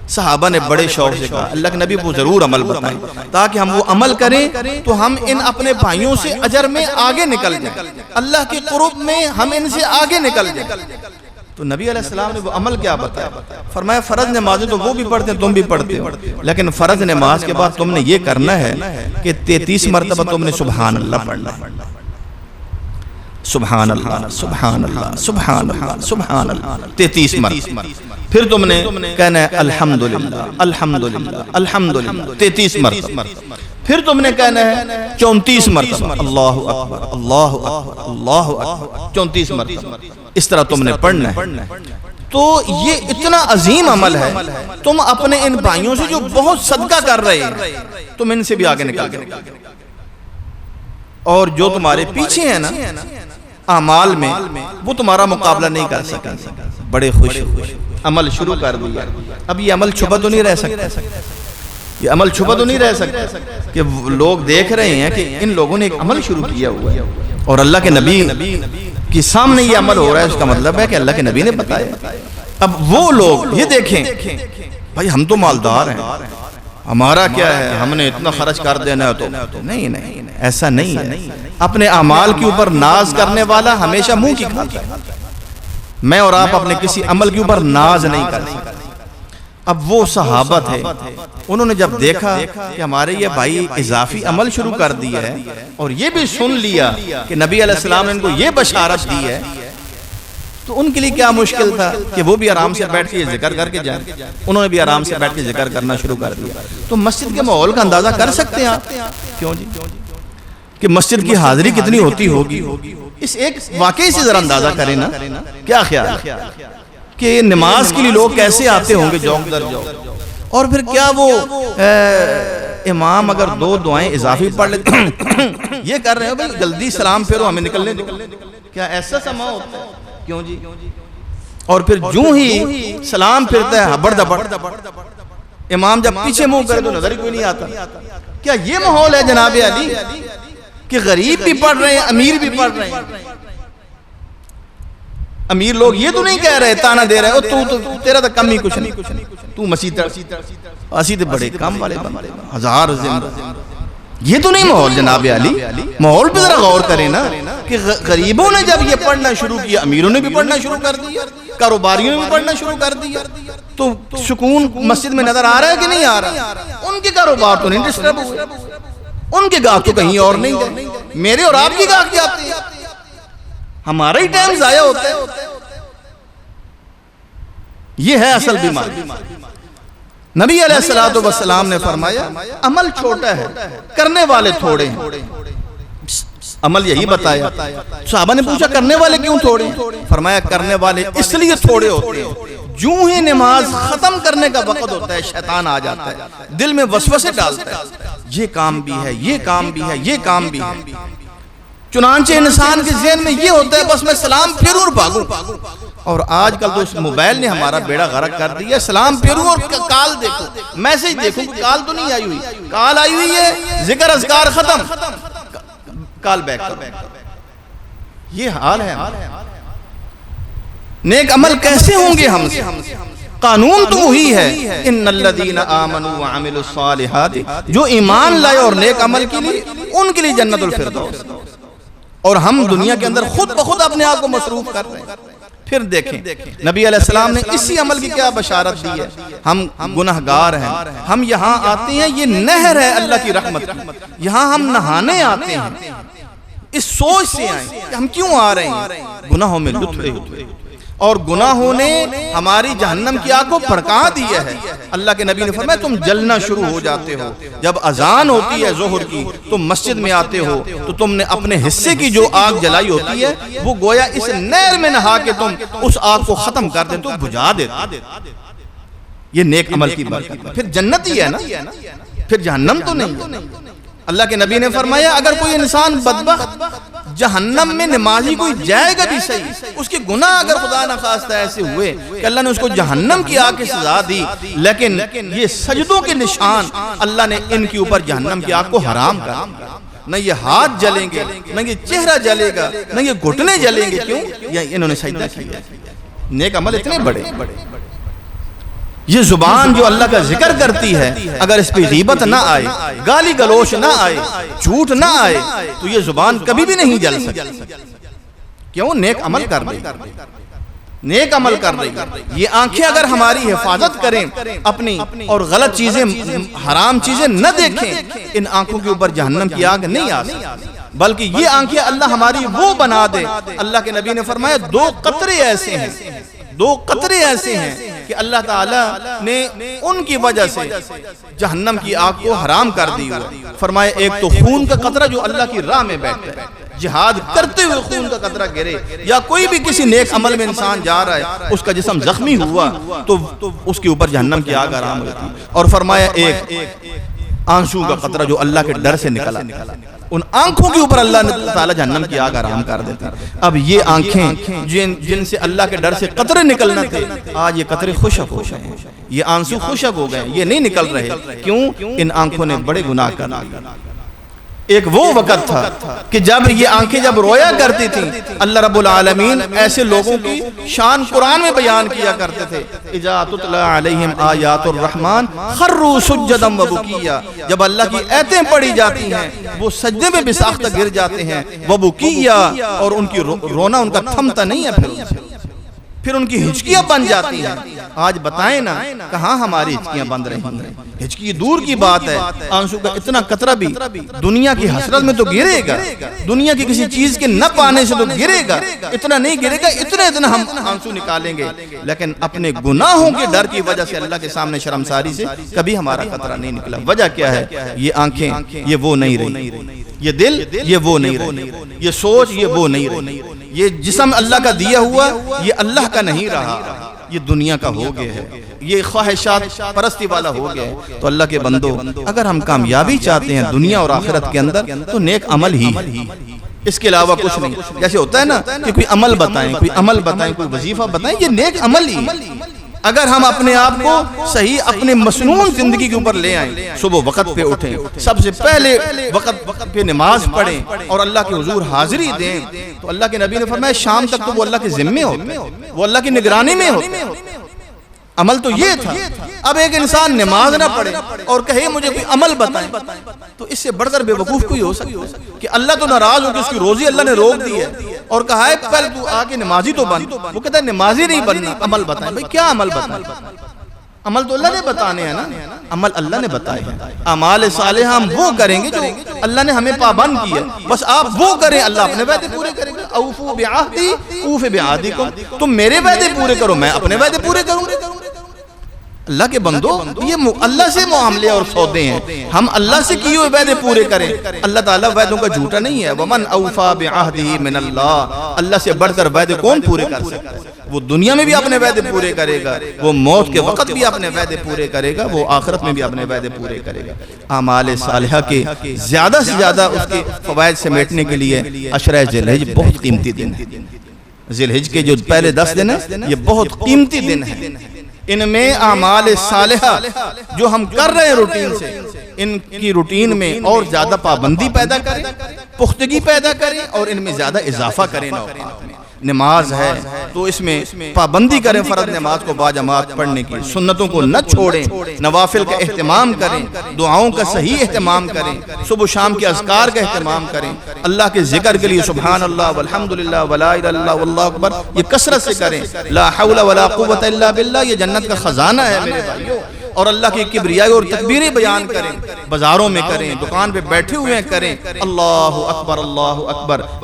صحابہ نے بڑے شوق سے کہا اللہ کے نبی وہ ضرور عمل بتائیں تاکہ ہم وہ عمل کریں تو ہم ان اپنے بھائیوں سے اجر میں آگے نکل جائیں, اللہ کے قرب میں ہم ان سے آگے نکل جائیں. تو نبی علیہ السلام نے وہ عمل کیا بتایا؟ فرمایا فرض نمازیں تو وہ بھی پڑھتے ہیں تم بھی پڑھتے ہو, لیکن فرض نماز کے بعد تم نے یہ کرنا ہے کہ 33 مرتبہ تم نے سبحان اللہ پڑھنا ہے. سبحان اللہ سبحان اللہ سبحان اللہ سبحان اللہ 33 مرتبہ. پھر تم نے کہنا ہے الحمدللہ الحمدللہ الحمدللہ 33 مرتبہ. پھر تم نے کہنا ہے 34 مرتبہ اللہ اکبر اللہ اکبر اللہ اکبر 34 مرتبہ. اس طرح تم نے پڑھنا ہے. تو یہ اتنا عظیم عمل ہے, تم اپنے ان بھائیوں سے جو بہت صدقہ کر رہے ہیں تم ان سے بھی آگے نکل گئے, اور جو تمہارے پیچھے ہیں نا اعمال میں وہ تمہارا مقابلہ نہیں کر سکیں. بڑے خوش عمل شروع کر دیا. اب یہ عمل چھپا تو نہیں رہ سکتا, یہ عمل چھپا تو نہیں رہ سکتا کہ لوگ دیکھ رہے ہیں کہ ان لوگوں نے ایک عمل شروع کیا ہوا ہے اور اللہ کے نبی کے سامنے یہ عمل ہو رہا ہے. اس کا مطلب ہے کہ اللہ کے نبی نے بتایا. اب وہ لوگ یہ دیکھیں بھائی ہم تو مالدار ہیں, ہمارا کیا ہے, ہم نے اتنا خرچ کر دینا ہے, تو نہیں ایسا نہیں ہے. اپنے اعمال کے اوپر ناز کرنے والا ہمیشہ منہ کی کھاتا ہے. میں اور آپ اپنے کسی عمل کے اوپر ناز نہیں کر سکتے. اب وہ صحابہ تھے, انہوں نے جب دیکھا کہ ہمارے یہ بھائی اضافی عمل شروع کر دیا ہے اور یہ بھی سن لیا کہ نبی علیہ السلام نے ان کو یہ بشارت دی ہے, تو ان کے لیے کیا مشکل تھا کہ وہ بھی آرام سے بیٹھ کے ذکر کر کے جائیں. انہوں نے بھی آرام سے بیٹھ کے ذکر کرنا شروع کر دیا. تو مسجد کے ماحول کا اندازہ کر سکتے ہیں آپ کیوں جی کہ مسجد کی حاضری کتنی ہوتی ہوگی. اس ایک واقعی سے ذرا اندازہ کریں نا, کیا خیال کہ نماز کے لیے لوگ کیسے آتے ہوں گے جوک در جوک. اور پھر کیا وہ امام اگر 2 دعائیں اضافی پڑھ لیتے یہ کر رہے ہو بھائی جلدی سلام پھیرو ہمیں نکلنے دو, کیا ایسا سما ہوتا ہے کیوں جی. اور پھر جو ہی سلام پھرتا ہے ہبڑ دبڑ, امام جب پیچھے منہ کرے تو نظر ہی کوئی نہیں آتا. کیا یہ ماحول ہے جناب علی کہ غریب بھی پڑھ رہے ہیں امیر بھی پڑھ رہے ہیں. امیر لوگ یہ تو نہیں کہہ رہے, تانا دے رہے تو تیرا تو کم ہی کچھ نہیں, تو مسیح اسی تے بڑے کام والے ہزار زندہ. یہ تو نہیں ماحول جناب علی. ماحول پہ ذرا غور کریں نا کہ غریبوں نے جب یہ پڑھنا شروع کیا, امیروں نے بھی پڑھنا شروع کر دیا, کاروباریوں نے بھی پڑھنا شروع کر دیا, تو سکون مسجد میں نظر آ رہا ہے کہ نہیں آ رہا. ان کے کاروبار تو نہیں ڈسٹرب ہوئے, ان کے گاہ تو کہیں اور نہیں گئے. میرے اور آپ کی کہاں جاتی ہے؟ ہمارا ہی ٹائم ضائع ہوتا ہے۔ یہ ہے اصل بیماری۔ نبی علیہ السلام نے فرمایا عمل چھوٹا ہے، کرنے والے تھوڑے ہیں۔ عمل یہی بتایا۔ صحابہ نے پوچھا کرنے والے کیوں تھوڑے ہیں؟ فرمایا کرنے والے اس لیے تھوڑے ہوتے ہیں، جو ہی نماز ختم کرنے کا وقت ہوتا ہے شیطان آ جاتا ہے، دل میں وسوسے ڈالتا ہے، یہ کام بھی ہے، یہ کام بھی ہے، یہ کام بھی ہے۔ چنانچہ انسان کے ذہن میں یہ ہوتا ہے بس میں سلام پھیروں اور بھاگوں۔ اور آج کل تو اس موبائل نے ہمارا بیڑا غرق کر دیا، سلام پھیروں اور کال دیکھو، میسج دیکھو، کال تو نہیں آئی ہوئی، کال آئی ہوئی ہے، ذکر اذکار ختم، کال بیک کرو۔ یہ حال ہے۔ نیک عمل کیسے ہوں گے ہم سے؟ قانون تو وہی ہے، ان الذین آمنوا وعملوا الصالحات، جو ایمان لائے اور نیک عمل کے لیے، ان کے لیے جنت الفردوس۔ اور ہم دنیا کے اندر خود بخود اپنے آپ کو مصروف کر رہے ہیں۔ پھر دیکھیں نبی علیہ السلام نے اسی عمل کی کیا بشارت دی ہے۔ ہم گناہگار ہیں، ہم یہاں آتے ہیں، یہ نہر ہے اللہ کی رحمت کی، یہاں ہم نہانے آتے ہیں، اس سوچ سے آئیں کہ ہم کیوں آ رہے ہیں؟ گناہوں میں لطف ہوئے، اور گناہوں نے ہماری جہنم کی آگ کو بھڑکا دیا ہے۔ اللہ کے نبی نے فرمایا تم جلنا شروع ہو جاتے ہو، جب اذان ہوتی ہے ظہر کی تم مسجد میں آتے ہو تو تم نے اپنے حصے کی جو آگ جلائی ہوتی ہے وہ گویا اس نہر میں نہا کے تم اس آگ کو ختم کر دیں، تو بجھا دیتے۔ یہ نیک عمل کی برکت ہے، پھر جنت ہی ہے نا، پھر جہنم تو نہیں ہے۔ اللہ کے نبی نے فرمایا اگر کوئی انسان بدبخت جہنم میں نمازی کوئی جائے گا بھی صحیح، اس کے گناہ اگر خدا نخواستہ ایسے ہوئے کہ اللہ نے اس کو جہنم کی آگ کی سزا دی، لیکن یہ سجدوں کے نشان اللہ نے ان کے اوپر جہنم کی آگ کو حرام کر دیا۔ نہ یہ ہاتھ جلیں گے، نہ یہ چہرہ جلے گا، نہ یہ گھٹنے جلیں گے۔ کیوں؟ یا انہوں نے سجدہ کیا۔ نیک عمل اتنے بڑے۔ یہ زبان جو اللہ کا ذکر کرتی ہے اگر اس پہ غیبت نہ آئے، گالی گلوچ نہ آئے، جھوٹ نہ آئے تو یہ زبان کبھی بھی نہیں جل سکتی۔ کیوں؟ نیک عمل کر رہی، نیک عمل کر رہی۔ یہ آنکھیں اگر ہماری حفاظت کریں اپنی اور غلط چیزیں حرام چیزیں نہ دیکھیں، ان آنکھوں کے اوپر جہنم کی آگ نہیں آ سکتی، بلکہ یہ آنکھیں اللہ ہماری وہ بنا دے۔ اللہ کے نبی نے فرمایا دو قطرے ایسے ہیں، دو قطرے ایسے ہیں کہ اللہ تعالیٰ نے ان کی وجہ سے جہنم کی آگ کو حرام کر دی ہوا۔ فرمایا ایک تو خون کا قطرہ جو اللہ کی راہ میں بیٹھتا ہے، جہاد کرتے ہوئے خون کا قطرہ گرے، یا کوئی بھی کسی نیک عمل میں انسان جا رہا ہے اس کا جسم زخمی ہوا تو اس کے اوپر جہنم کی آگ حرام ہوتی۔ اور فرمایا ایک آنسو کا قطرہ جو اللہ کے ڈر سے نکلا، ان آنکھوں کے اوپر اللہ تعالیٰ جہنم کی آگ حرام کر دیتا۔ اب یہ آنکھیں جن سے اللہ کے ڈر سے قطرے نکلنا تھے، آج یہ قطرے خشک ہو گئے، یہ آنسو خشک ہو گئے، یہ نہیں نکل رہے۔ کیوں؟ ان آنکھوں نے بڑے گناہ کر دیے۔ ایک وہ وقت تھا کہ جب یہ آنکھیں جب رویا کرتی تھیں، اللہ رب العالمین ایسے لوگوں کی شان قرآن میں بیان کیا کرتے تھے، اذا تتلی علیہم آیات الرحمن خروا سجدا وبکیا، جب اللہ کی آیتیں پڑھی جاتی ہیں وہ سجدے میں بساختہ گر جاتے ہیں، وبکیا، اور ان کی رونا ان کا تھمتا نہیں ہے، پھر ان کی ہچکیاں بن جاتی ہیں۔ آج بتائیں نا کہاں ہماری ہچکیاں بند رہی ہیں؟ ہچکی دور کی بات ہے، آنسو کا اتنا قطرہ بھی دنیا کی حسرت میں تو گرے گا، دنیا کی کسی چیز کے نہ پانے سے تو گرے گا، اتنا نہیں گرے گا، اتنا ہم آنسو نکالیں گے، لیکن اپنے گناہوں کے ڈر کی وجہ سے اللہ کے سامنے شرمساری سے کبھی ہمارا قطرہ نہیں نکلا۔ وجہ کیا ہے؟ یہ آنکھیں یہ وہ نہیں رہی، یہ دل یہ وہ نہیں رہی، یہ سوچ یہ وہ نہیں رہی، یہ جسم اللہ کا دیا ہوا یہ اللہ کا نہیں رہا، یہ دنیا کا ہو گیا ہے، یہ خواہشات پرستی والا ہو گیا ہے۔ تو اللہ کے بندو اگر ہم کامیابی چاہتے ہیں دنیا اور آخرت کے اندر تو نیک عمل ہی، اس کے علاوہ کچھ نہیں۔ جیسے ہوتا ہے نا کہ کوئی عمل بتائیں، کوئی عمل بتائیں، کوئی وظیفہ بتائیں، یہ نیک عمل ہی۔ اگر ہم اپنے آپ کو صحیح اپنے مسنون زندگی کے اوپر لے آئیں، صبح وقت پہ اٹھیں، سب سے پہلے وقت پہ نماز پڑھیں اور اللہ کے حضور حاضری دیں، تو اللہ کے نبی نے فرمایا شام تک تو وہ اللہ کے ذمے ہوتے ہیں، وہ اللہ کی نگرانی میں ہوتے ہیں۔ عمل تو یہ تھا۔ اب ایک انسان نماز نہ پڑھے اور کہے مجھے کوئی عمل بتائیں، تو اس سے بڑھ کر بے وقوف کوئی ہو سکتا ہے کہ اللہ تو ناراض ہو کہ اس کی روزی اللہ نے روک دی ہے اور کہا ہے پہلے تو آ کے نمازی تو بن، وہ کہتا ہے نمازی نہیں بننا، عمل بتائیں۔ بھئی کیا عمل بتائیں؟ عمل تو اللہ نے بتانے ہیں نا، عمل اللہ نے بتائے ہیں۔ اعمال صالحہ ہم وہ کریں گے جو اللہ نے ہمیں پابند کیا، بس آپ وہ کریں، اللہ اپنے وعدے پورے کریں گے۔ اوفوا بعہدی اوف بعہدکم، تم میرے وعدے پورے کرو، میں اپنے وعدے پورے کروں۔ اللہ کے بندو، یہ اللہ سے معاملے اور سودے ہیں، ہم اللہ سے کیے ہوئے وعدے پورے کریں۔ اللہ تعالیٰ وعدوں کا جھوٹا نہیں ہے۔ وَمَنْ أَوْفَى بِعَهْدِهِ مِنَ اللَّهِ، اللہ سے بڑھ کر وعدے کون پورے کر سکتا ہے؟ وہ دنیا میں بھی اپنے وعدے پورے کرے گا، وہ موت کے وقت بھی اپنے وعدے پورے کرے گا، وہ آخرت میں بھی اپنے وعدے پورے کرے گا۔ اعمال صالحہ کے زیادہ سے زیادہ اس کے فوائد سمیٹنے کے لیے عشرہ ذی الحج بہت قیمتی دن ہے۔ ذی الحج کے جو پہلے 10 دن ہیں یہ بہت قیمتی دن ہیں۔ ان میں اعمال صالحہ جو ہم کر رہے ہیں روٹین سے، ان کی روٹین میں اور زیادہ پابندی پیدا کریں، پختگی پیدا کریں، اور ان میں زیادہ اضافہ کریں۔ اوقات میں نماز ہے تو اس میں پابندی کریں، فرض نماز کو باجماعت پڑھنے کی، سنتوں کو نہ چھوڑیں، نوافل کا اہتمام کریں، دعاؤں کا صحیح اہتمام کریں، صبح و شام کے اذکار کا اہتمام کریں، اللہ کے ذکر کے لیے سبحان اللہ والحمدللہ ولا الہ الا اللہ واللہ اکبر یہ کثرت سے کریں۔ لا حول ولا قوت الا باللہ، یہ جنت کا خزانہ ہے میرے بھائیو۔ اور اللہ کی کبریائی اور تکبیریں بیان کریں، بازاروں میں کریں، دکان پہ بیٹھے ہوئے کریں، اللہ اکبر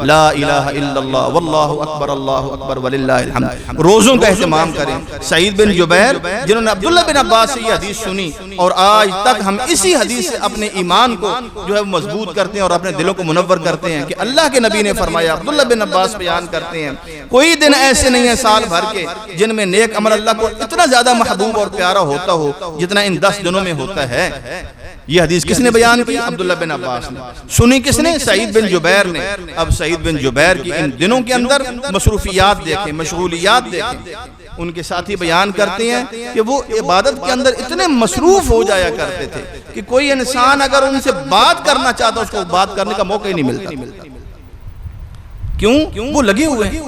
لا الہ الا اللہ واللہ اکبر اللہ اکبر وللہ الحمد۔ روزوں کا اہتمام کریں۔ سعید بن جبیر جنہوں نے عبداللہ بن عباس سے یہ حدیث سنی، اور آج تک ہم اسی حدیث سے اپنے ایمان کو جو ہے مضبوط کرتے ہیں اور اپنے دلوں کو منور کرتے ہیں کہ اللہ کے نبی نے فرمایا، عبداللہ بن عباس بیان کرتے ہیں، کوئی دن ایسے نہیں ہے سال بھر کے جن میں نیک عمل اللہ کو اتنا زیادہ محبوب اور پیارا ہوتا ہو جتنا ان 10 دنوں میں ہوتا ہے۔ یہ حدیث کس نے بیان کی؟ عبداللہ بن عباس نے۔ سنی کس نے؟ سعید بن جبیر نے۔ اب سعید بن جبیر کی ان دنوں کے اندر مصروفیات دیکھیں، مشغولیات دیکھیں۔ ان کے ساتھی بیان کرتے ہیں کہ وہ عبادت کے اندر اتنے مصروف ہو جایا کرتے تھے کہ کوئی انسان اگر ان سے بات کرنا چاہتا اس کو بات کرنے کا موقع ہی نہیں ملتا۔ کیوں؟ وہ لگے ہوئے ہیں۔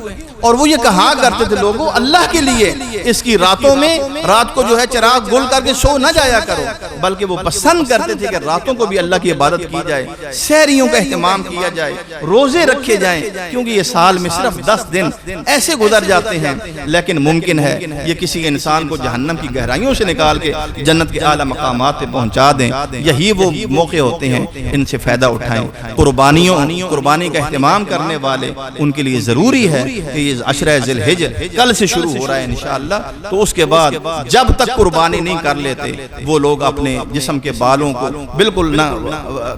اور وہ یہ کہا کرتے تھے لوگوں، اللہ کے لیے اس کی راتوں میں رات کو جو ہے چراغ گل کر کے سو نہ جایا کرو، بلکہ وہ پسند کرتے تھے کہ راتوں کو بھی اللہ کی عبادت کی جائے، سحریوں کا اہتمام کیا جائے، روزے رکھے جائیں، کیونکہ یہ سال میں صرف 10 دن ایسے گزر جاتے ہیں، لیکن ممکن ہے یہ کسی انسان کو جہنم کی گہرائیوں سے نکال کے جنت کے اعلیٰ مقامات پہ پہنچا دیں۔ یہی وہ موقع ہوتے ہیں، ان سے فائدہ اٹھائیں۔ قربانی کا اہتمام کرنے والے ان کے لیے ضروری ہے کہ یہ عشرہ ذی الحج کل سے شروع ہو رہا ہے انشاءاللہ، تو اس کے بعد جب تک قربانی نہیں کر لیتے وہ لوگ اپنے جسم کے بالوں کو بالکل نہ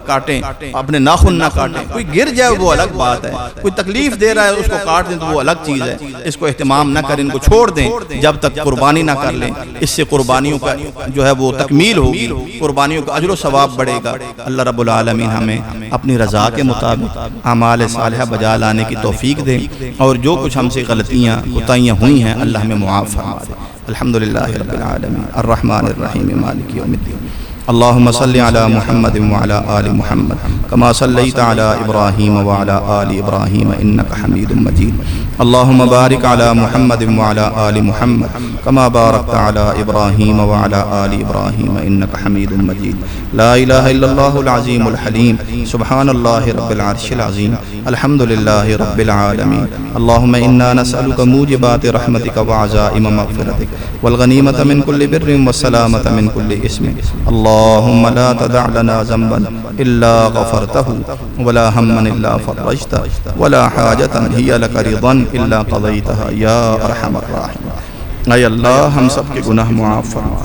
کاٹیں، اپنے ناخن نہ کاٹیں۔ کوئی گر جائے وہ الگ بات ہے، کوئی تکلیف دے رہا ہے اس کو کاٹ دیں تو وہ الگ چیز ہے، اس کو اہتمام نہ کریں، ان کو چھوڑ دیں جب تک قربانی نہ کر لیں۔ اس سے قربانیوں کا جو ہے وہ تکمیل ہوگی، قربانیوں کا اجر و ثواب بڑھے گا۔ اللہ رب العالمین ہمیں اپنی رضا کے مطابق اعمال صالحہ بجا لانے کی توفیق دے، اور جو کچھ ہم سے غلطیاں کوتاہیاں ہوئی ہیں اللہ ہمیں معاف فرما دے۔ الحمدللہ رب العالمین الرحمن الرحیم مالک یوم الدین۔ اللہم صلی علی محمد وعلی آل محمد کما صلیت علی ابراہیم وعلی آل ابراہیم انک حمید مجید۔ اللہم بارک علی محمد وعلی آل محمد کما بارکت علی ابراہیم وعلی آل ابراہیم انک حمید مجید۔ لا الہ الا اللہ العظیم الحلیم، سبحان اللہ رب العرش العظیم، الحمدللہ رب العالمین۔ اللہم انا نسألک موجبات رحمتک وعزائم مغفرتک والغنیمت من کل بر والسلامت من کل اسم۔ اللہم لا تدع لنا ذنبا الا غفرته ولا ہما الا فرجته ولا حاجة ہی لک رضا الا قضیتها یا ارحم الراحمین۔ اے اللہ ہم سب کے گناہ معاف فرما،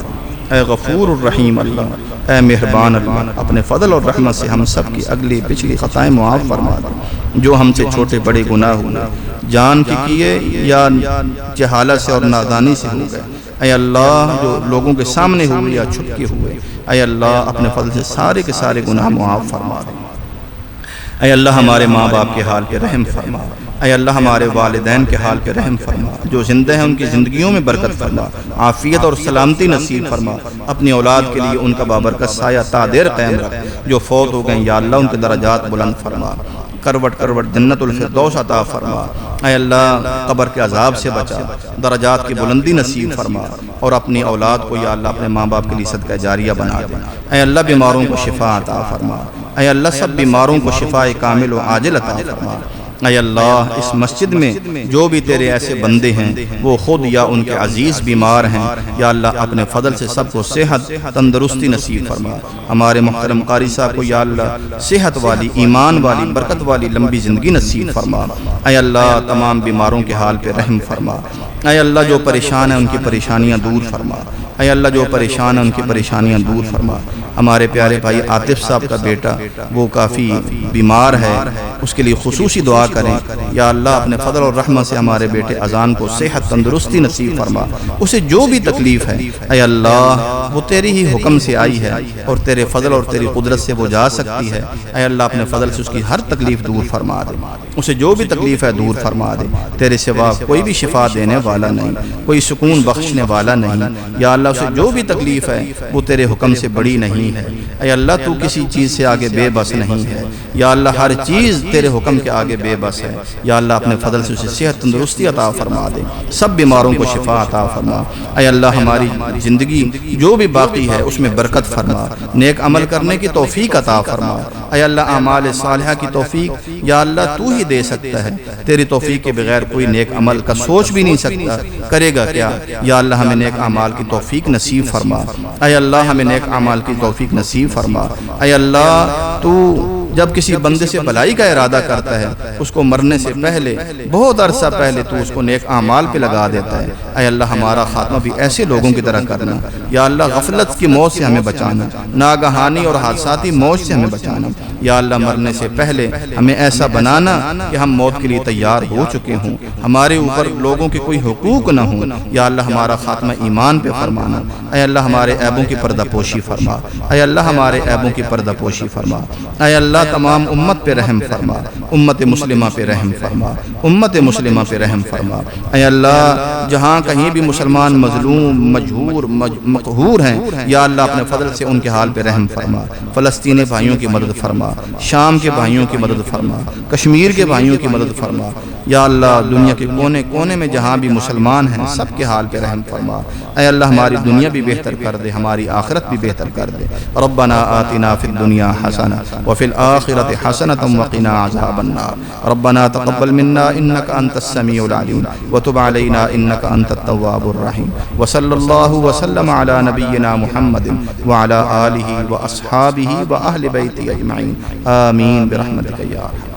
اے غفور الرحیم اللہ، اے مہربان اللہ، اپنے فضل اور رحمت سے ہم سب کی اگلی پچھلی خطائیں معاف فرما دے۔ جو ہم سے چھوٹے بڑے گناہ ہوئے، جان کے کیے یا جہالت سے اور نادانی سے ہو گئے، اے اللہ جو لوگوں کے سامنے ہوئے یا چھپ کے ہوئے، اے اللہ اپنے فضل سے سارے کے سارے گناہ معاف فرما دے۔ اے اللہ ہمارے ماں باپ کے حال پہ رحم فرما، اے اللہ ہمارے والدین کے حال پہ رحم فرما، جو زندہ ہیں ان کی زندگیوں میں برکت فرما، عافیت اور سلامتی نصیب فرما، اپنی اولاد کے لیے ان کا بابرکت سایہ تا دیر قائم رکھ، جو فوت ہو گئے یا اللہ ان کے درجات بلند فرما، کروٹ کروٹ جنت الفردوس عطا فرما، اے اللہ قبر کے عذاب سے بچا، درجات کی بلندی نصیب فرما، اور اپنی اولاد کو یا اللہ اپنے ماں باپ کے لیے صدقہ جاریہ بنا دے۔ اے اللہ بیماروں کو شفا عطا فرما، اے اللہ سب بیماروں کو شفاء کامل و عاجل عطا فرما، اے اللہ اس مسجد میں جو بھی تیرے ایسے بندے ہیں وہ خود یا ان کے عزیز بیمار ہیں، یا اللہ اپنے فضل سے سب کو صحت تندرستی نصیب فرما۔ ہمارے محترم قاری صاحب کو یا اللہ صحت والی، ایمان والی، برکت والی لمبی زندگی نصیب فرما۔ اے اللہ تمام بیماروں کے حال پہ رحم فرما۔ اے اللہ جو پریشان ہیں ان کی پریشانیاں دور فرما۔ اے اللہ جو پریشان ہیں ان کی پریشانیاں دور فرما۔ ہمارے پیارے بھائی عاطف صاحب کا بیٹا وہ کافی بیمار ہے، اس کے لیے خصوصی دعا کریں۔ یا اللہ اپنے فضل اور رحمت سے ہمارے بیٹے اذان کو صحت تندرستی نصیب فرما۔ اسے جو بھی تکلیف ہے اے اللہ وہ تیری ہی حکم سے آئی ہے اور تیرے فضل اور تیری قدرت سے وہ جا سکتی ہے۔ اے اللہ اپنے فضل سے اس کی ہر تکلیف دور فرما دے، اسے جو بھی تکلیف ہے دور فرما دے۔ تیرے سوا کوئی بھی شفا دینے والا نہیں، کوئی سکون بخشنے والا نہیں۔ یا اللہ اسے جو بھی تکلیف ہے وہ تیرے حکم سے بڑی نہیں ہے۔ اے اللہ تو کسی چیز سے آگے بے بس نہیں ہے۔ یا اللہ ہر چیز تیرے حکم کے آگے بے بس ہے۔ یا اللہ اپنے فضل سے اسے صحت تندرستی عطا فرما دے، سب بیماروں کو شفا عطا فرما۔ اے اللہ ہماری زندگی جو بھی باقی ہے اس میں برکت فرما، نیک عمل کرنے کی توفیق عطا فرما۔ اے اللہ اعمال صالحہ کی توفیق یا اللہ تو ہی دے سکتا ہے، تیری توفیق کے بغیر کوئی نیک عمل کا سوچ بھی نہیں سکتا، کرے گا کیا؟ یا اللہ ہمیں نیک اعمال کی توفیق نصیب فرما۔ اے اللہ ہمیں نیک اعمال کی توفیق نصیب فرما۔ اے اللہ تو جب کسی بندے سے بھلائی کا ارادہ کرتا ہے اس کو مرنے سے پہلے بہت عرصہ پہلے تو اس کو نیک اعمال پہ لگا دیتا ہے۔ اے اللہ ہمارا خاتمہ بھی ایسے لوگوں کی طرح کرنا۔ یا اللہ غفلت کی موت سے ہمیں بچانا، ناگہانی اور حادثاتی موت سے ہمیں بچانا۔ یا اللہ مرنے سے پہلے ہمیں ایسا بنانا کہ ہم موت کے لیے تیار ہو چکے ہوں، ہمارے اوپر لوگوں کے کوئی حقوق نہ ہوں۔ یا اللہ ہمارا خاتمہ ایمان پہ فرمانا۔ اے اللہ ہمارے عیبوں کی پردہ پوشی فرما۔ اے اللہ ہمارے عیبوں کی پردہ پوشی فرما۔ اے اللہ تمام امت پہ رحم فرما، امت مسلمہ پہ رحم فرما، امت مسلمہ پہ رحم فرما۔ اے اللہ جہاں کہیں بھی مسلمان مظلوم، مجہور، مقہور ہیں یا اللہ اپنے فضل سے ان کے حال پہ رحم فرما۔ فلسطینی بھائیوں کی مدد فرما، شام کے بھائیوں کی مدد فرما، کشمیر کے بھائیوں کی مدد فرما۔ یا اللہ دنیا کے کونے کونے میں جہاں بھی مسلمان ہیں سب کے حال پہ رحم فرما۔ اے اللہ ہماری دنیا بھی بہتر کر دے، ہماری آخرت بھی بہتر کر دے۔ ربنا آتنا فی الدنیا حسنہ وفی الآخرۃ حسنۃ وقنا عذاب النار۔ ربنا تقبل منا انک انت السمیع العلیم وتب علینا انک انت التواب الرحیم۔ وصلی اللہ وسلم علی نبینا محمد وعلی آلہ واصحابہ واہل بیتہ اجمعین، آمین برحمتک یا ارحم۔